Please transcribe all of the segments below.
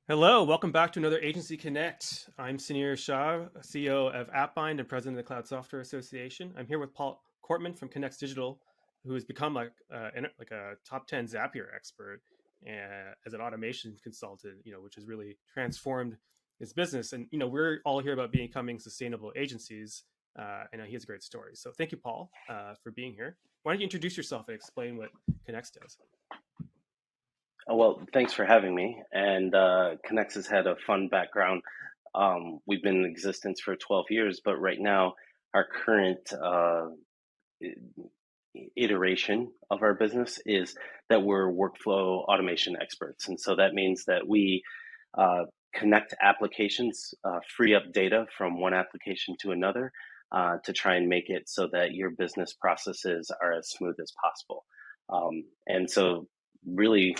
Hello, welcome back to another Agency Connect. I'm Sunir Shah, CEO of AppBind and president of the Cloud Software Association. I'm here with Paul Kortman from Connex Digital, who has become like a top 10 Zapier expert as an automation consultant, which has really transformed his business. And we're all here about becoming sustainable agencies. I know he has a great story. So thank you, Paul, for being here. Why don't you introduce yourself and explain what Connex does? Well, thanks for having me. And Connex has had a fun background. We've been in existence for 12 years, but right now, our current iteration of our business is that we're workflow automation experts. And so that means that we connect applications, free up data from one application to another to try and make it so that your business processes are as smooth as possible. And so really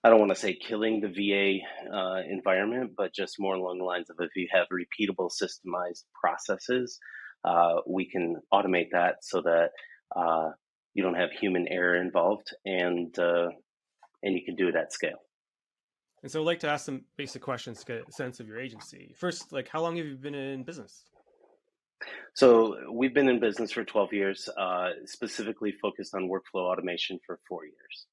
I don't want to say killing the VA environment, but just more along the lines of if you have repeatable systemized processes, we can automate that so that uh, you don't have human error involved, and you can do it at scale. And so I'd like to ask some basic questions to get a sense of your agency. First, like how long have you been in business? So we've been in business for 12 years, specifically focused on workflow automation for 4 years.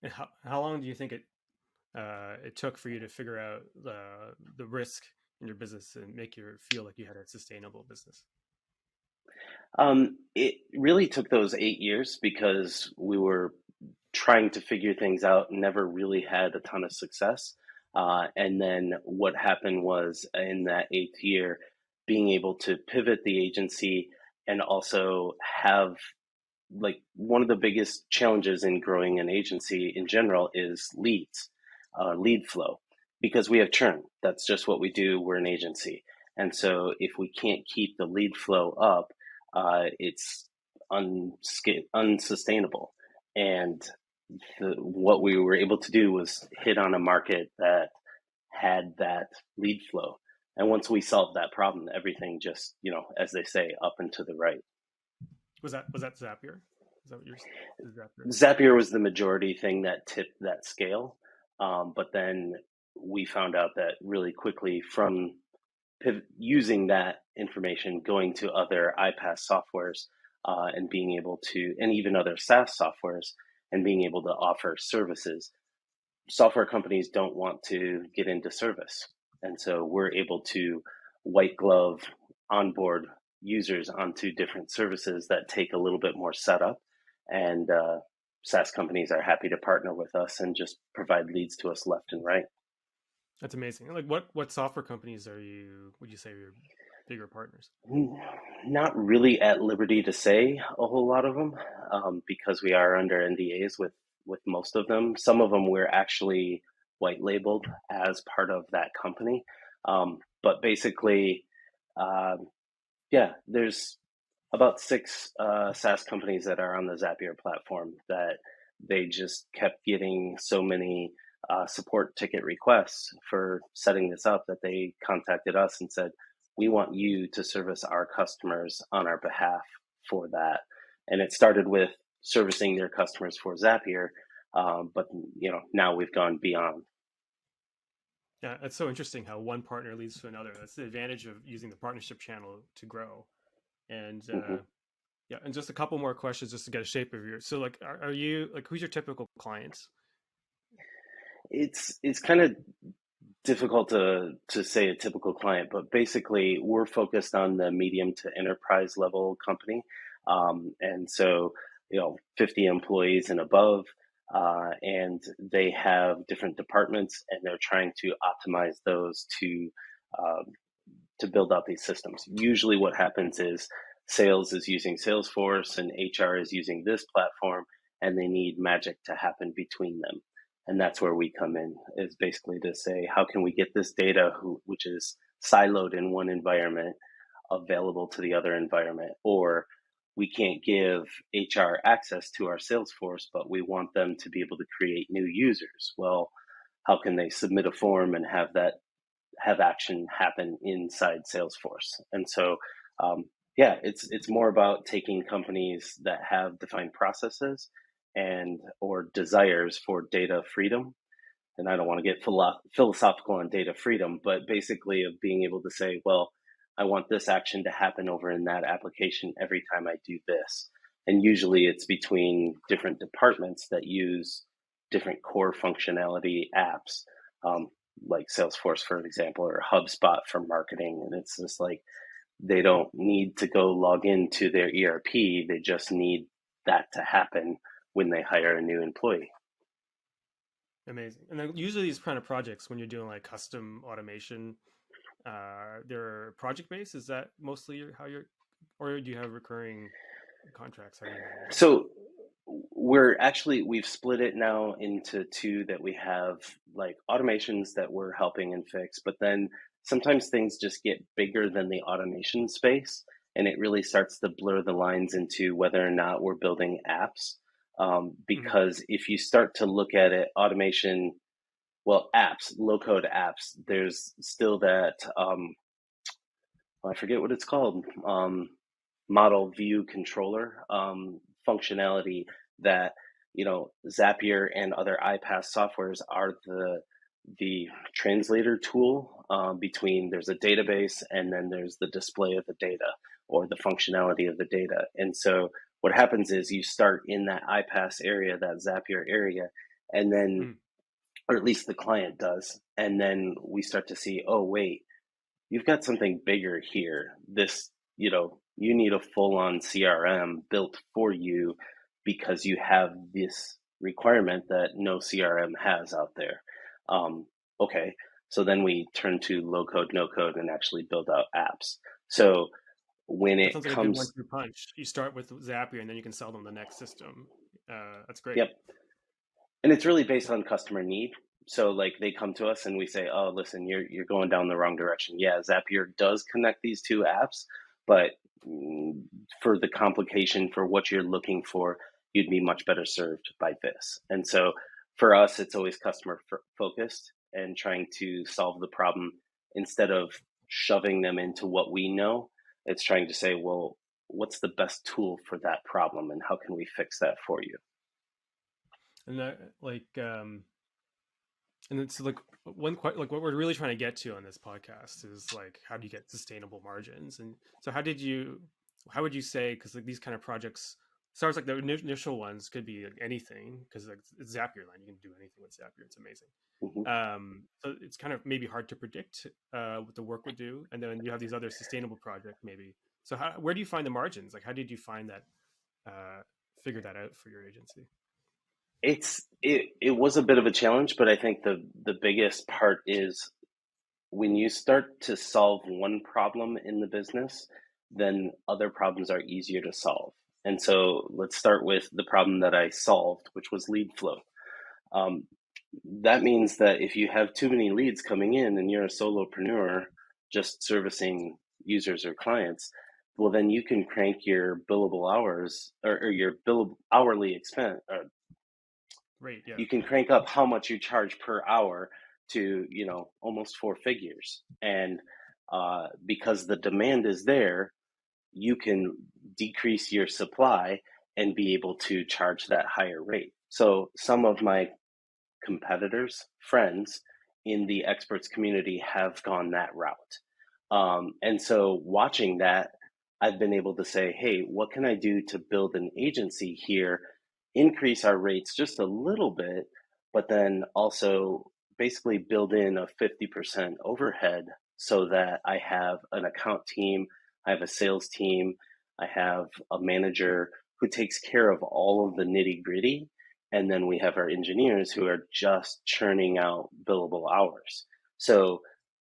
And how long do you think it took for you to figure out the risk in your business and make you feel like you had a sustainable business? It really took those 8 years because we were trying to figure things out, never really had a ton of success. And then what happened was in that eighth year, being able to pivot the agency and also have like one of the biggest challenges in growing an agency in general is leads, lead flow, because we have churn. That's just what we do. We're an agency. And so if we can't keep the lead flow up, it's unsustainable. And what we were able to do was hit on a market that had that lead flow. And once we solved that problem, everything just, as they say, up and to the right. Was that Zapier? Is that what you're is Zapier? Zapier was the majority thing that tipped that scale. But then we found out that really quickly from using that information, going to other iPaaS softwares and being able to, and even other SaaS softwares, and being able to offer services. Software companies don't want to get into service. And so we're able to white glove onboard users onto different services that take a little bit more setup. And SaaS companies are happy to partner with us and just provide leads to us left and right. That's amazing. Like what software companies would you say are your bigger partners? Not really at liberty to say a whole lot of them because we are under NDAs with most of them. Some of them we're actually white labeled as part of that company. But basically, uh, yeah, there's about six SaaS companies that are on the Zapier platform that they just kept getting so many support ticket requests for setting this up that they contacted us and said, we want you to service our customers on our behalf for that. And it started with servicing their customers for Zapier, but now we've gone beyond. Yeah, it's so interesting how one partner leads to another. That's the advantage of using the partnership channel to grow. And Mhm. yeah, and just a couple more questions just to get a shape of your. So, like, are you like who's your typical client? It's kind of difficult to say a typical client, but basically we're focused on the medium to enterprise level company, and so 50 employees and above, and they have different departments, and they're trying to optimize those um, to build out these systems. Usually, what happens is sales is using Salesforce and HR is using this platform, and they need magic to happen between them. And that's where we come in, is basically to say, how can we get this data, which is siloed in one environment, available to the other environment? Or we can't give HR access to our Salesforce, but we want them to be able to create new users. Well, how can they submit a form and have action happen inside Salesforce? And so, um, yeah, it's more about taking companies that have defined processes and or desires for data freedom and I don't want to get philosophical on data freedom, but basically of being able to say, well, I want this action to happen over in that application every time I do this. And usually it's between different departments that use different core functionality apps, like Salesforce, for example, or HubSpot for marketing. And it's just like they don't need to go log into their ERP. They just need that to happen when they hire a new employee. Amazing. And then usually these kind of projects, when you're doing like custom automation, they're project based. Is that mostly how you're, or do you have recurring contracts? How do you manage that? So we've split it now into two, that we have like automations that we're helping and fix, but then sometimes things just get bigger than the automation space, and it really starts to blur the lines into whether or not we're building apps. Hmm. Because if you start to look at it, automation, well, apps, low code apps, there's still that, I forget what it's called, model view controller functionality that, Zapier and other iPaaS softwares are the translator tool between, there's a database and then there's the display of the data or the functionality of the data. And so what happens is you start in that iPaaS area, that Zapier area, and then, Mm. or at least the client does, and then we start to see, oh wait, you've got something bigger here. This, you need a full on CRM built for you because you have this requirement that no CRM has out there. Um, okay, so then we turn to low code, no code, and actually build out apps. So when That it sounds like a good comes, one-two punch. You start with Zapier, and then you can sell them the next system. That's great. yep, and it's really based on customer need. So like they come to us and we say, oh, listen, you're going down the wrong direction. Yeah, Zapier does connect these two apps, but for the complication for what you're looking for, you'd be much better served by this. And so for us, it's always customer focused and trying to solve the problem instead of shoving them into what we know. It's trying to say, well, what's the best tool for that problem and how can we fix that for you? And and it's like like what we're really trying to get to on this podcast is like how do you get sustainable margins? And so how would you say, because like these kind of projects, stars like the initial ones could be like anything, because like it's Zapier line, you can do anything with Zapier, it's amazing. Mhm. So it's kind of maybe hard to predict what the work would do, and then you have these other sustainable projects maybe. So where do you find the margins? Like how did you find that, uh, figure that out for your agency? It was a bit of a challenge, but I think the biggest part is when you start to solve one problem in the business, then other problems are easier to solve. And so let's start with the problem that I solved, which was lead flow. Um, that means that if you have too many leads coming in and you're a solopreneur just servicing users or clients, well, then you can crank your billable hours, or your bill hourly expense, Right, yeah. you can crank up how much you charge per hour to, almost four figures. And because the demand is there, you can decrease your supply and be able to charge that higher rate. So some of my competitors, friends in the experts community have gone that route. And so watching that, I've been able to say, hey, what can I do to build an agency here, increase our rates just a little bit, but then also basically build in a 50% overhead so that I have an account team, I have a sales team, I have a manager who takes care of all of the nitty gritty, and then we have our engineers who are just churning out billable hours. So,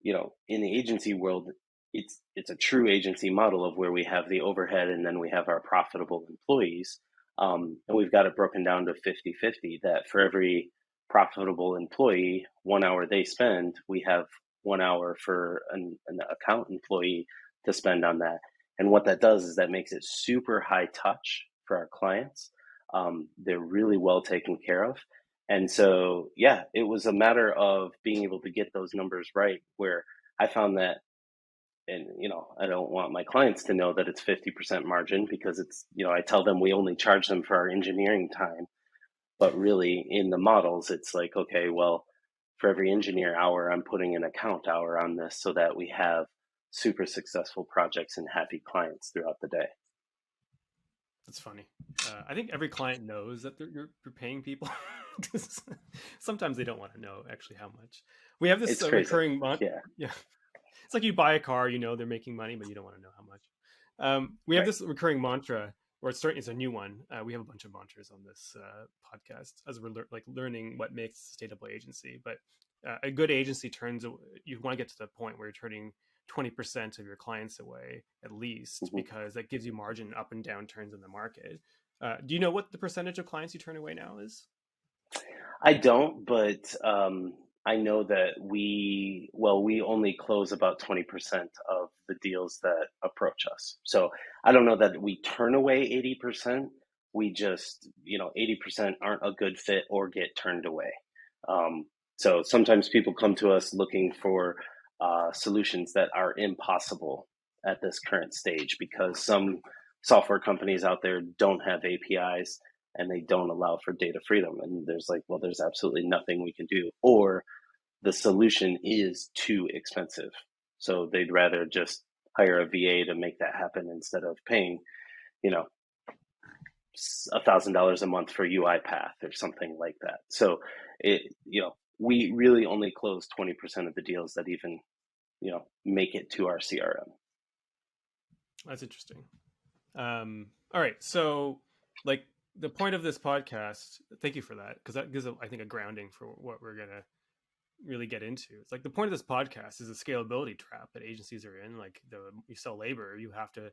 in the agency world, it's a true agency model of where we have the overhead and then we have our profitable employees. And we've got it broken down to 50-50, that for every profitable employee, 1 hour they spend, we have 1 hour for an account employee to spend on that. And what that does is that makes it super high touch for our clients. They're really well taken care of. And so, yeah, it was a matter of being able to get those numbers right, where I found that, and I don't want my clients to know that it's 50% margin, because it's, I tell them we only charge them for our engineering time, but really in the models, it's like, okay, well, for every engineer hour, I'm putting an account hour on this so that we have super successful projects and happy clients throughout the day. That's funny. I think every client knows that you're paying people. Sometimes they don't want to know actually how much. We have this It's crazy. recurring Yeah. yeah. It's like you buy a car, you know they're making money, but you don't want to know how much. We have Right. this recurring mantra, or it's a new one. We have a bunch of mantras on this podcast as we're learning what makes a sustainable agency. But a good agency you want to get to the point where you're turning 20% of your clients away at least, Mm-hmm. because that gives you margin up and down turns in the market. Do you know what the percentage of clients you turn away now is? I don't, but I know that we only close about 20% of the deals that approach us. So I don't know that we turn away 80%. We just, 80% aren't a good fit or get turned away. Um, so sometimes people come to us looking for solutions that are impossible at this current stage because some software companies out there don't have APIs and they don't allow for data freedom. And there's absolutely nothing we can do. Or the solution is too expensive. So they'd rather just hire a VA to make that happen instead of paying, you know, $1,000 a month for UiPath or something like that. So we really only close 20% of the deals that even, make it to our CRM. That's interesting. All right, so like the point of this podcast, thank you for that, because that gives I think a grounding for what we're gonna really get into. It's like the point of this podcast is a scalability trap that agencies are in. Like you sell labor, you have to,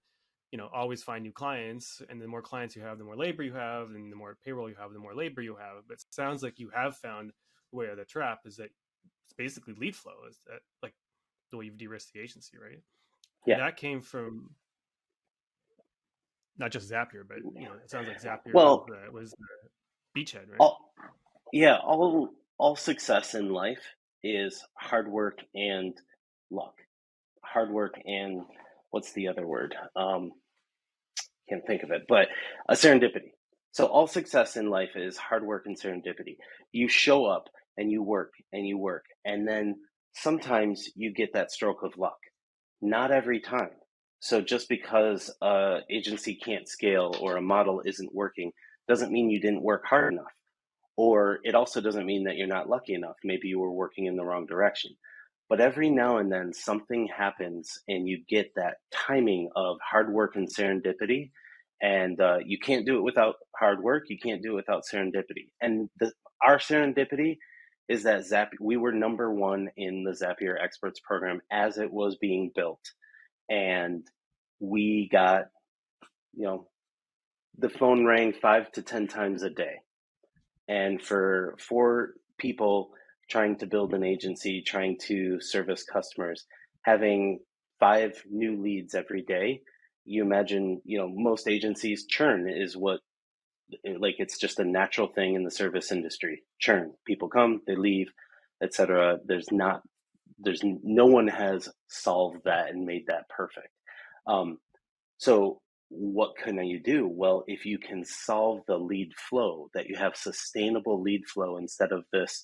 always find new clients, and the more clients you have, the more labor you have, and the more payroll you have, the more labor you have. But it sounds like you have found the way of the trap is that it's basically lead flow. Is that like the way you've de-risked the agency, right? And Yeah. that came from not just Zapier, but it sounds like Zapier Well, was the beachhead, right? all, yeah, all success in life is hard work and luck. Hard work and what's the other word? Can't think of it, but a serendipity. So all success in life is hard work and serendipity. You show up and you work and you work, and then sometimes you get that stroke of luck. Not every time. So just because a agency can't scale or a model isn't working doesn't mean you didn't work hard enough. Or it also doesn't mean that you're not lucky enough. Maybe you were working in the wrong direction. But every now and then something happens and you get that timing of hard work and serendipity. And you can't do it without hard work. You can't do it without serendipity. And our serendipity is that we were number one in the Zapier Experts program as it was being built. And we got, the phone rang 5 to 10 times a day. And for four people trying to build an agency, trying to service customers, having 5 new leads every day, you imagine, most agencies churn is it's just a natural thing in the service industry. Churn. People come, they leave, etc. There's no one has solved that and made that perfect. So what can you do? Well, if you can solve the lead flow, that you have sustainable lead flow instead of this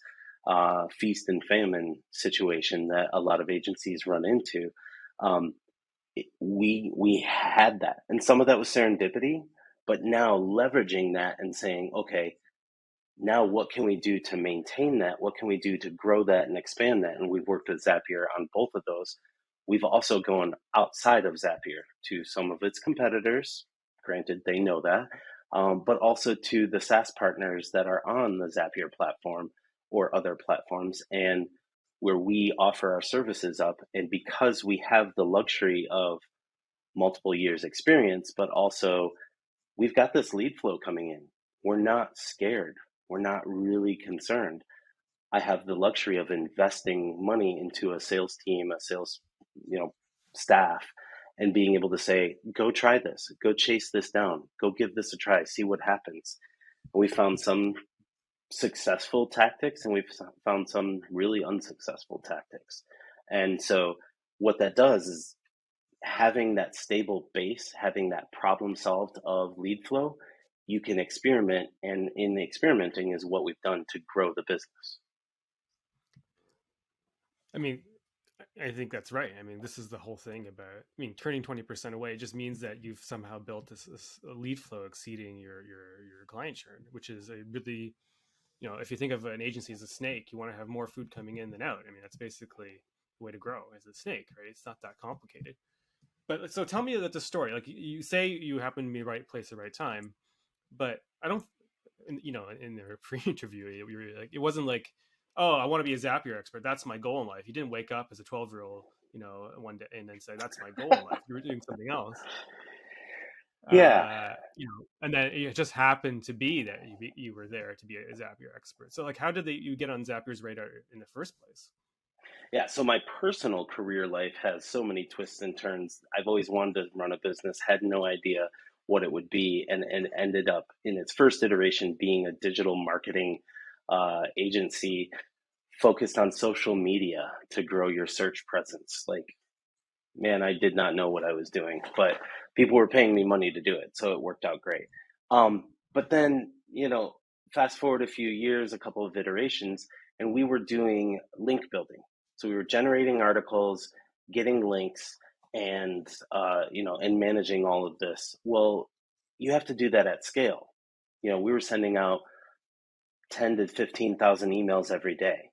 feast and famine situation that a lot of agencies run into, we had that, and some of that was serendipity. But now leveraging that and saying, okay, now what can we do to maintain that? What can we do to grow that and expand that? And we've worked with Zapier on both of those. We've also gone outside of Zapier to some of its competitors. Granted, they know that, but also to the SaaS partners that are on the Zapier platform or other platforms, and where we offer our services up. And because we have the luxury of multiple years experience, but also we've got this lead flow coming in. We're not scared. We're not really concerned. I have the luxury of investing money into a sales team, a sales, staff, and being able to say, go try this, go chase this down, go give this a try, see what happens. And we found some successful tactics and we've found some really unsuccessful tactics. And so what that does is having that stable base, having that problem solved of lead flow, you can experiment. And in the experimenting is what we've done to grow the business. I mean, I think that's right. I mean, this is the whole thing about. I mean, turning 20% away just means that you've somehow built this lead flow exceeding your client churn, which is a really, if you think of an agency as a snake, you want to have more food coming in than out. I mean, that's basically the way to grow as a snake, right? It's not that complicated. But so tell me that the story. Like you say, you happen to be right place at the right time, but I don't. In their pre-interview, you were like, it wasn't like, oh, I want to be a Zapier expert. That's my goal in life. You didn't wake up as a 12-year-old, one day and then say that's my goal in life. You were doing something else. Yeah. And then it just happened to be that you were there to be a Zapier expert. So like, how did you get on Zapier's radar in the first place? Yeah, so my personal career life has so many twists and turns. I've always wanted to run a business, had no idea what it would be, and ended up in its first iteration being a digital marketing agency focused on social media to grow your search presence. Like, man, I did not know what I was doing, but people were paying me money to do it, so it worked out great. But then, fast forward a few years, a couple of iterations, and we were doing link building. So we were generating articles, getting links, and and managing all of this. Well, you have to do that at scale. We were sending out 10 to 15,000 emails every day.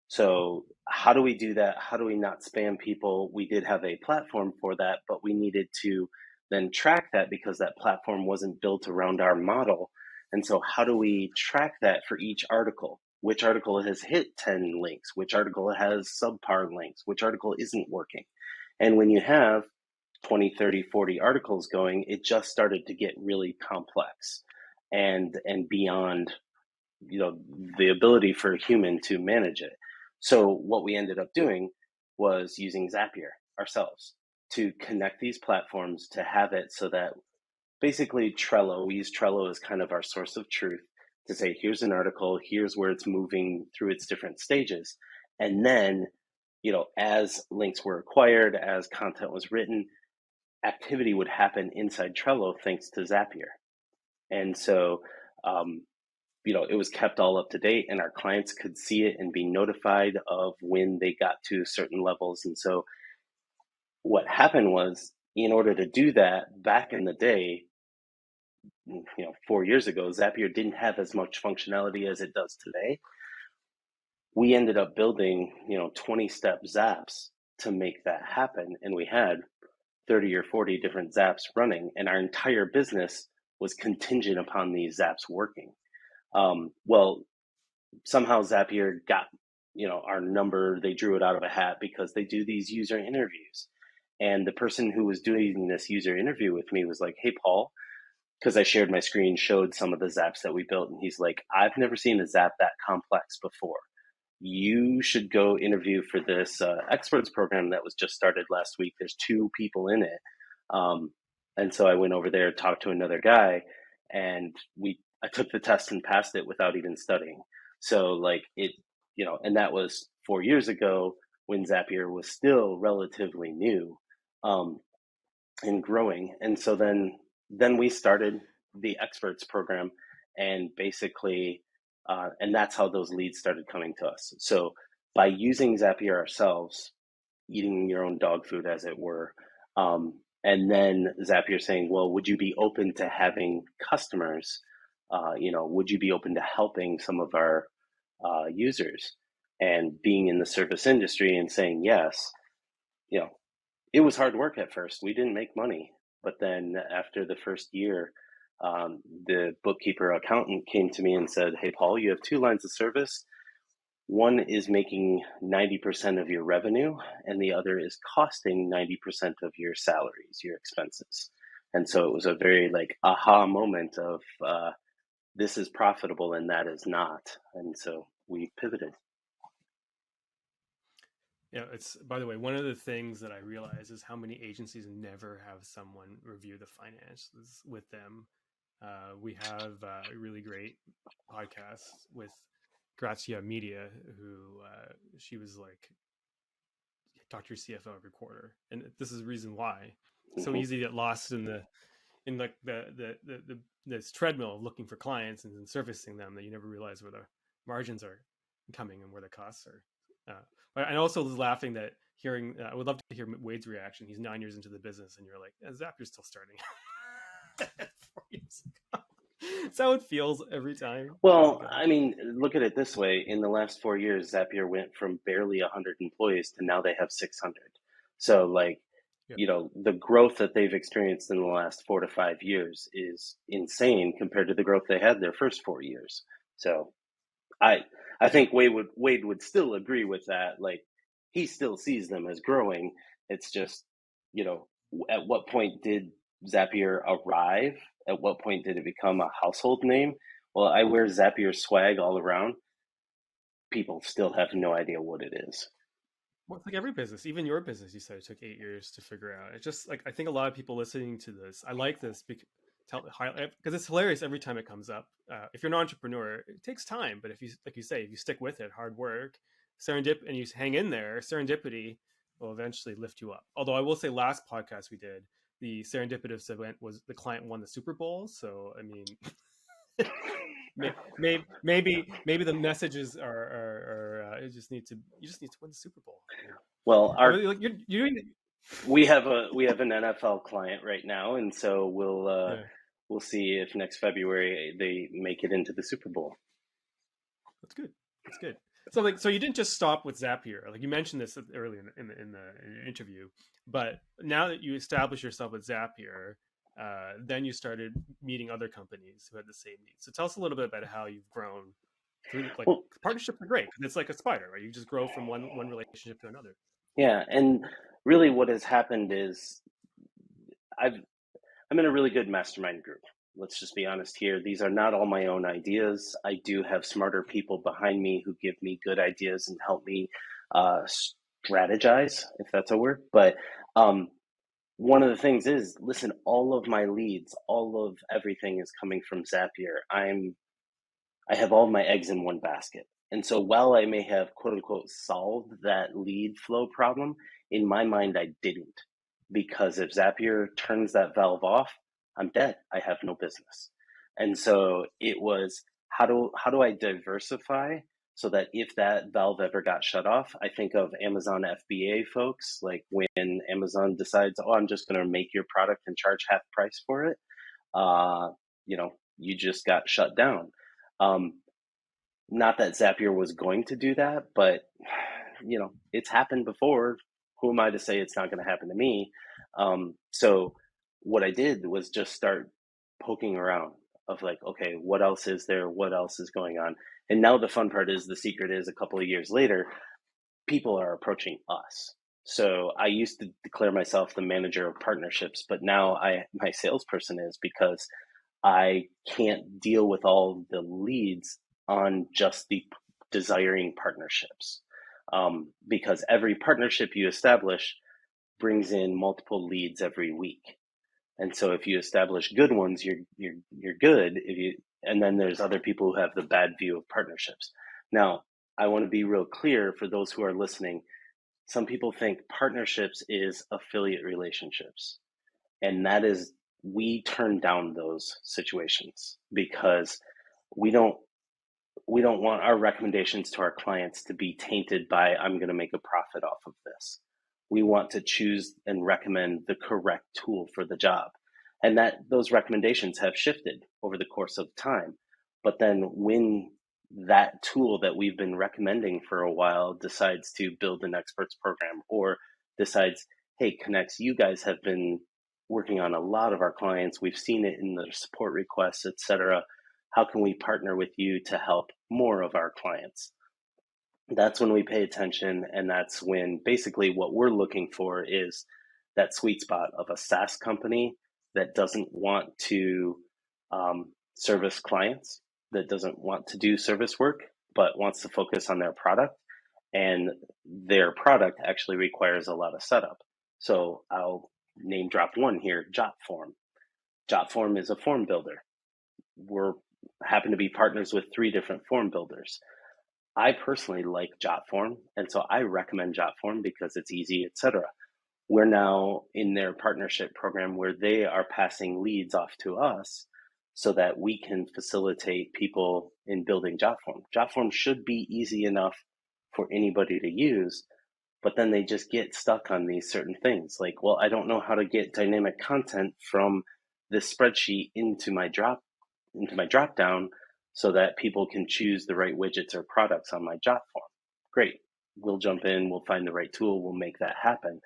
So how do we do that? How do we not spam people? We did have a platform for that, but we needed to then track that because that platform wasn't built around our model. And so how do we track that for each article? Which article has hit 10 links? Which article has subpar links? Which article isn't working? And when you have 20, 30, 40 articles going, it just started to get really complex and beyond the ability for a human to manage it. So what we ended up doing was using Zapier ourselves to connect these platforms to have it so that basically Trello, we use Trello as kind of our source of truth to say, here's an article, here's where it's moving through its different stages. And then, as links were acquired, as content was written, activity would happen inside Trello thanks to Zapier. And so um, it was kept all up to date and our clients could see it and be notified of when they got to certain levels. And so what happened was, in order to do that back in the day, 4 years ago, Zapier didn't have as much functionality as it does today. We ended up building, 20-step zaps to make that happen. And we had 30 or 40 different zaps running, and our entire business was contingent upon these zaps working. Well, somehow Zapier got, our number. They drew it out of a hat because they do these user interviews. And the person who was doing this user interview with me was like, "Hey, Paul," because I shared my screen, showed some of the zaps that we built. And he's like, "I've never seen a zap that complex before. You should go interview for this experts program that was just started last week. There's 2 people in it." Um, and so I went over there, talked to another guy, and I took the test and passed it without even studying. So like and that was 4 years ago when Zapier was still relatively new um, and growing. And so then we started the experts program, and basically, and that's how those leads started coming to us. So by using Zapier ourselves, eating your own dog food, as it were. And then Zapier saying, well, would you be open to having customers? Would you be open to helping some of our users? And being in the service industry and saying yes, you know, it was hard work at first. We didn't make money. But then after the first year, the bookkeeper accountant came to me and said, "Hey, Paul, you have 2 lines of service. One is making 90% of your revenue, and the other is costing 90% of your salaries, your expenses." And so it was a very like aha moment of this is profitable and that is not. And so we pivoted. Yeah, it's by the way, one of the things that I realize is how many agencies never have someone review the finances with them. We have a really great podcast with Grazia Media, who she was like, talk to your CFO every quarter, and this is the reason why. It's so Mm-hmm. easy to get lost in like the this treadmill of looking for clients and then servicing them that you never realize where the margins are coming and where the costs are But I also was laughing that hearing. I would love to hear Wade's reaction. He's 9 years into the business, and you're like, Zapier's still starting. 4 years ago. That's how it feels every time. Oh my Well, god. I mean, look at it this way. In the last 4 years, Zapier went from barely 100 employees to now they have 600. So, like, Yeah. the growth that they've experienced in the last 4 to 5 years is insane compared to the growth they had their first 4 years. So, I I Yeah. think Wade would still agree with that. Like, he still sees them as growing. It's just, you know, at what point did Zapier arrive? At what point did it become a household name? Well, I wear Zapier swag all around. People still have no idea what it is. Well, it's like every business, even your business, you said it took 8 years to figure out. It's just like I think a lot of people listening to this, I like this because it's hilarious every time it comes up. If you're an entrepreneur, it takes time, but if you, like you say, if you stick with it, hard work, and you hang in there, serendipity will eventually lift you up. Although I will say, last podcast we did, the serendipitous event was the client won the Super Bowl. So I mean, maybe the messages are you just need to win the Super Bowl. Yeah. Well, But our like you're doing we have an NFL client right now, and so yeah, we'll see if next February they make it into the Super Bowl. that's good. That's good. So like so you didn't just stop with Zapier. Like you mentioned this early in your interview, but now that you established yourself with Zapier, then you started meeting other companies who had the same needs. So tell us a little bit about how you've grown through like Well, partnerships are great because it's like a spider, right? You just grow from one relationship to another. yeah, and really what has happened is I've I'm in a really good mastermind group. Let's just be honest here. These are not all my own ideas. I do have smarter people behind me who give me good ideas and help me uh, strategize, if that's a word. But um, one of the things is, listen, all of my leads, all of everything is coming from Zapier. I have all my eggs in one basket. And so while I may have quote unquote solved that lead flow problem, in my mind, I didn't. Because if Zapier turns that valve off, I'm dead. I have no business. And so it was how do I diversify so that if that valve ever got shut off, I think of Amazon FBA folks, like when Amazon decides, oh, I'm just going to make your product and charge half price for it. Uh, you just got shut down. Um, Not that Zapier was going to do that, but it's happened before. Who am I to say it's not going to happen to me? So what I did was just start poking around of like, okay, what else is there? What else is going on? And now the fun part is the secret is a couple of years later, people are approaching us. So I used to declare myself the manager of partnerships, but now my salesperson is because I can't deal with all the leads on just the desiring partnerships. Because every partnership you establish brings in multiple leads every week. And so if you establish good ones, you're good. And then there's other people who have the bad view of partnerships. Now, I want to be real clear for those who are listening. Some people think partnerships is affiliate relationships. And that is, we turn down those situations because we don't we don't want our recommendations to our clients to be tainted by I'm going to make a profit off of this. We want to choose and recommend the correct tool for the job. And that those recommendations have shifted over the course of time. But then when that tool that we've been recommending for a while decides to build an experts program or decides, hey, Connex, you guys have been working on a lot of our clients. We've seen it in the support requests, et cetera. How can we partner with you to help more of our clients? That's when we pay attention. And that's when basically what we're looking for is that sweet spot of a SaaS company that doesn't want to service clients, that doesn't want to do service work, but wants to focus on their product. And their product actually requires a lot of setup. So I'll name drop one here, Jotform. Jotform is a form builder. We're happen to be partners with 3 different form builders. I personally like Jotform, and so I recommend Jotform because it's easy, etc. We're now in their partnership program where they are passing leads off to us so that we can facilitate people in building Jotform. Jotform should be easy enough for anybody to use, but then they just get stuck on these certain things. Like, well, I don't know how to get dynamic content from this spreadsheet into my drop down so that people can choose the right widgets or products on my job form. Great. We'll jump in, we'll find the right tool, we'll make that happen.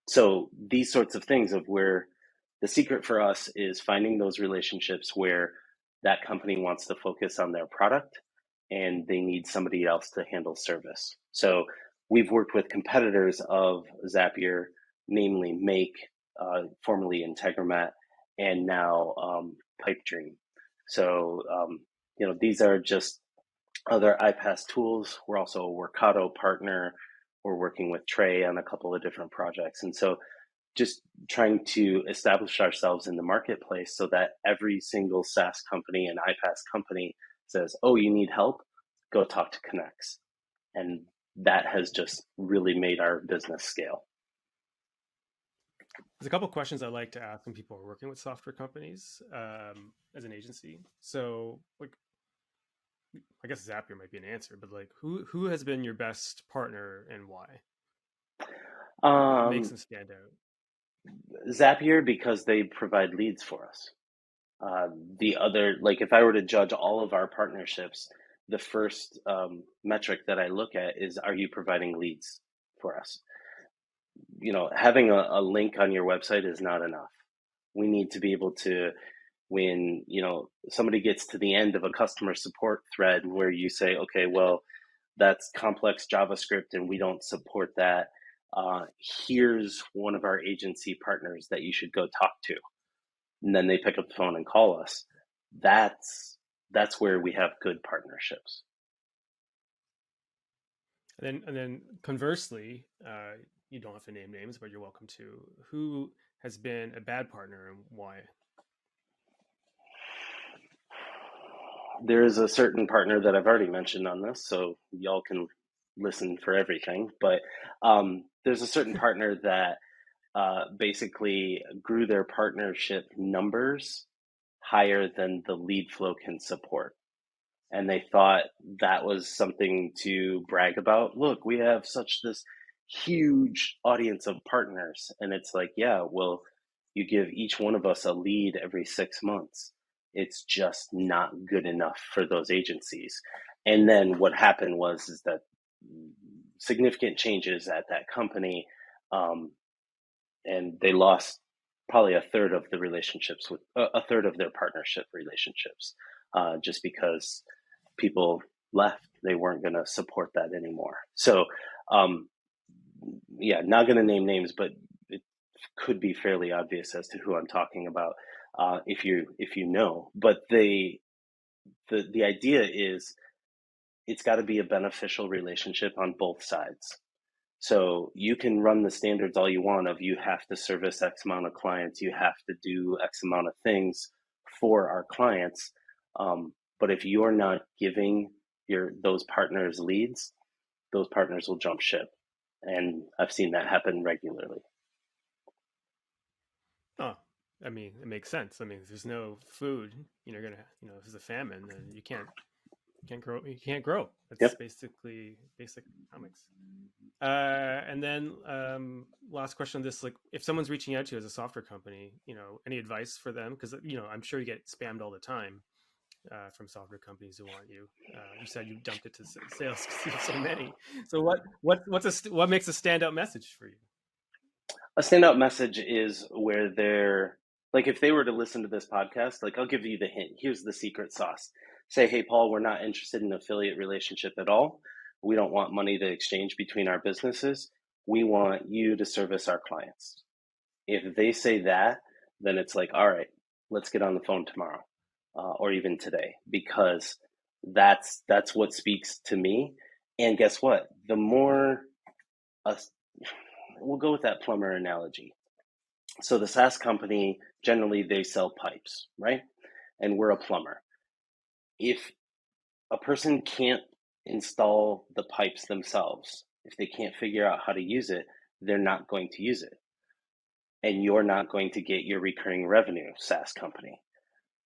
So these sorts of things of where the secret for us is finding those relationships where that company wants to focus on their product and they need somebody else to handle service. So we've worked with competitors of Zapier, namely Make, formerly Integromat, and now Pipedream. So these are just other iPaaS tools. We're also a Workato partner. We're working with Trey on a couple of different projects. And so just trying to establish ourselves in the marketplace so that every single SaaS company and iPaaS company says, oh, you need help? Go talk to Connex. And that has just really made our business scale. There's a couple of questions I like to ask when people are working with software companies as an agency. So, like, I guess Zapier might be an answer, but like, who has been your best partner and why? What makes them stand out? Zapier, because they provide leads for us. The other, like, if I were to judge all of our partnerships, the first metric that I look at is, are you providing leads for us? Having a link on your website is not enough. We need to be able to, when somebody gets to the end of a customer support thread where you say, okay, well, that's complex JavaScript and we don't support that. Here's one of our agency partners that you should go talk to. And then they pick up the phone and call us. That's where we have good partnerships. And then conversely, you don't have to name names, but you're welcome to. Who has been a bad partner and why? There is a certain partner that I've already mentioned on this, so y'all can listen for everything. But there's a certain partner that basically grew their partnership numbers higher than the lead flow can support. And they thought that was something to brag about. Look, we have such this huge audience of partners. And it's like, yeah, well, you give each one of us a lead every 6 months. It's just not good enough for those agencies. And then what happened is that significant changes at that company, and they lost probably a third of the relationships with a third of their partnership relationships, just because people left. They weren't going to support that anymore. So, not going to name names, but it could be fairly obvious as to who I'm talking about if you know. But the idea is it's got to be a beneficial relationship on both sides. So you can run the standards all you want of you have to service X amount of clients, you have to do X amount of things for our clients. But if you're not giving those partners leads, those partners will jump ship. And I've seen that happen regularly. Oh, I mean, it makes sense. I mean, if there's no food, if there's a famine, then you can't grow. You can't grow. That's basically basic economics. And then last question on this: like, if someone's reaching out to you as a software company, any advice for them? Because I'm sure you get spammed all the time from software companies who want you. You said you dumped it to sales because you have so many. So what makes a standout message for you? A standout message is where they're like, if they were to listen to this podcast, like, I'll give you the hint. Here's the secret sauce. Say, hey, Paul, we're not interested in an affiliate relationship at all. We don't want money to exchange between our businesses. We want you to service our clients. If they say that, then it's like, all right, let's get on the phone tomorrow or even today, because that's what speaks to me. And guess what? The more we'll go with that plumber analogy. So the SaaS company, generally they sell pipes, right? And we're a plumber. If a person can't install the pipes themselves, if they can't figure out how to use it, they're not going to use it. And you're not going to get your recurring revenue, SaaS company.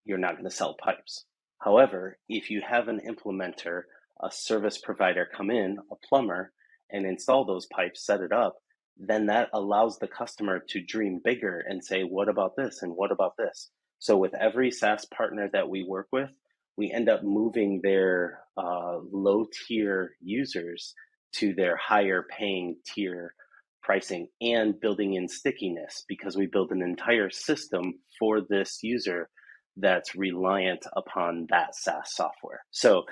You're not going to sell pipes. However, if you have an implementer a service provider come in, a plumber, and install those pipes, set it up, then that allows the customer to dream bigger and say, what about this? And what about this? So with every SaaS partner that we work with, we end up moving their low tier users to their higher paying tier pricing and building in stickiness, because we build an entire system for this user that's reliant upon that SaaS software. So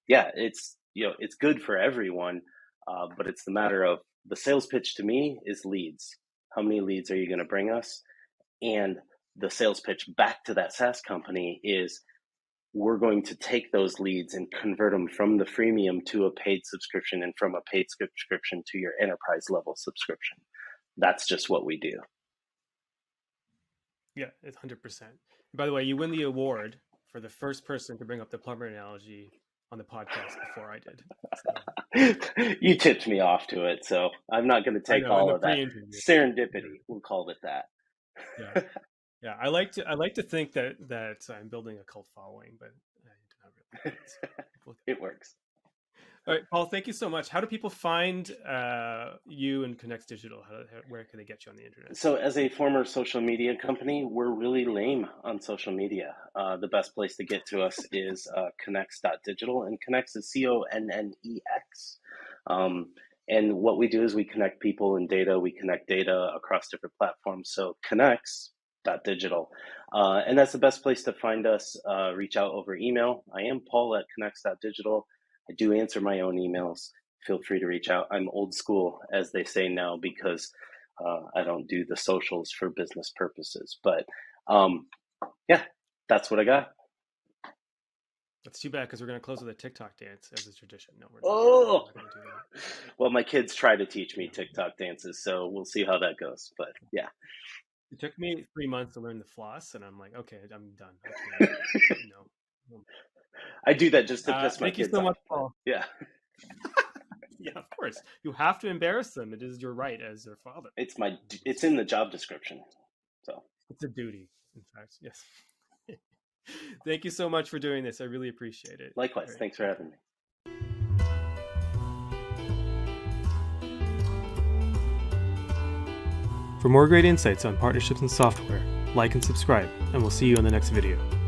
it's good for everyone, but it's the matter of the sales pitch to me is leads. How many leads are you going to bring us? And the sales pitch back to that SaaS company is, we're going to take those leads and convert them from the freemium to a paid subscription, and from a paid subscription to your enterprise level subscription. That's just what we do. Yeah, it's 100%. By the way, you win the award for the first person to bring up the plumber analogy on the podcast before I did. So. You tipped me off to it, so I'm not going to take all of that. Serendipity, we'll call it that. Yeah. Yeah, I like to think that I'm building a cult following, but not really. It works. All right, Paul, thank you so much. How do people find you and Connex Digital? Where can they get you on the internet? So as a former social media company, we're really lame on social media. The best place to get to us is connex.digital, and Connex is Connex. And what we do is we connect people and data. We connect data across different platforms. So Connex.digital. And that's the best place to find us. Reach out over email. I am Paul at Connex.digital. I do answer my own emails. Feel free to reach out. I'm old school, as they say now, because I don't do the socials for business purposes. But that's what I got. That's too bad, because we're going to close with a TikTok dance as a tradition. No, we're not going to do that. Well, my kids try to teach me TikTok dances, so we'll see how that goes. But yeah. It took me 3 months to learn the floss, and I'm like, okay, I'm done. I can't, no. I do that just to piss my kids off. Thank you so much, Paul. Yeah. Yeah, of course. You have to embarrass them. It is your right as their father. It's in the job description. So it's a duty, in fact. Yes. Thank you so much for doing this. I really appreciate it. Likewise. Right. Thanks for having me. For more great insights on partnerships and software, like and subscribe, and we'll see you in the next video.